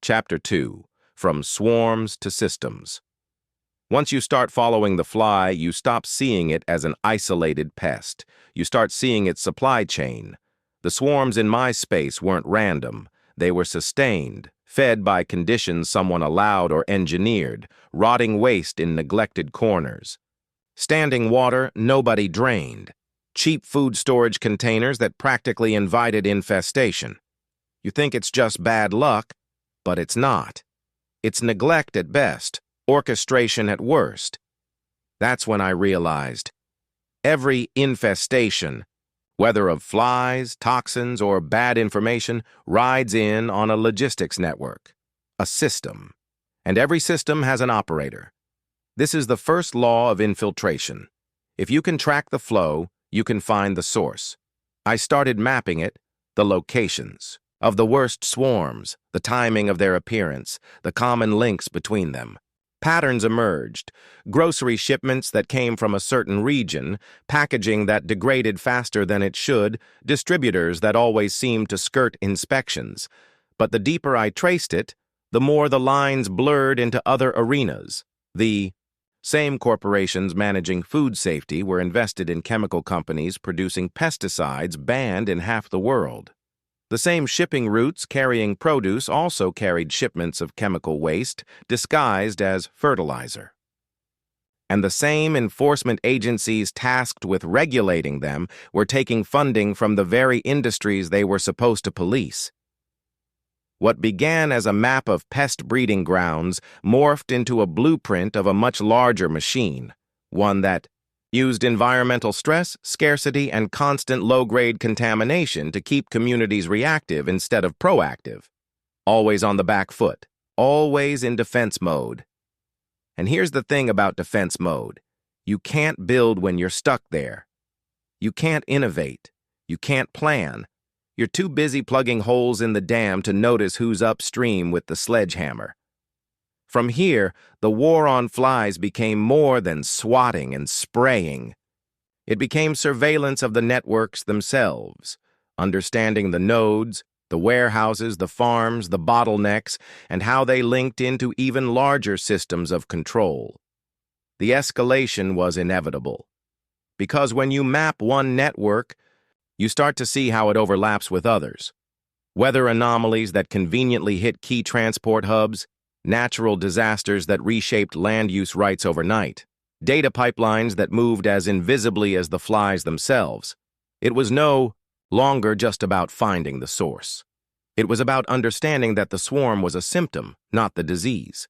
Chapter 2. From Swarms to Systems. Once you start following the fly, you stop seeing it as an isolated pest. You start seeing its supply chain. The swarms in my space weren't random. They were sustained, fed by conditions someone allowed or engineered, rotting waste in neglected corners. Standing water nobody drained. Cheap food storage containers that practically invited infestation. You think it's just bad luck, but it's not. It's neglect at best, orchestration at worst. That's when I realized every infestation, whether of flies, toxins, or bad information, rides in on a logistics network, a system. And every system has an operator. This is the first law of infiltration. If you can track the flow, you can find the source. I started mapping it, the locations of the worst swarms, the timing of their appearance, the common links between them. Patterns emerged: grocery shipments that came from a certain region, packaging that degraded faster than it should, distributors that always seemed to skirt inspections. But the deeper I traced it, the more the lines blurred into other arenas. The same corporations managing food safety were invested in chemical companies producing pesticides banned in half the world. The same shipping routes carrying produce also carried shipments of chemical waste disguised as fertilizer. And the same enforcement agencies tasked with regulating them were taking funding from the very industries they were supposed to police. What began as a map of pest breeding grounds morphed into a blueprint of a much larger machine, one that used environmental stress, scarcity, and constant low-grade contamination to keep communities reactive instead of proactive. Always on the back foot, always in defense mode. And here's the thing about defense mode. You can't build when you're stuck there. You can't innovate. You can't plan. You're too busy plugging holes in the dam to notice who's upstream with the sledgehammer. From here, the war on flies became more than swatting and spraying. It became surveillance of the networks themselves, understanding the nodes, the warehouses, the farms, the bottlenecks, and how they linked into even larger systems of control. The escalation was inevitable, because when you map one network, you start to see how it overlaps with others. Weather anomalies that conveniently hit key transport hubs, natural disasters that reshaped land use rights overnight, data pipelines that moved as invisibly as the flies themselves. It was no longer just about finding the source. It was about understanding that the swarm was a symptom, not the disease.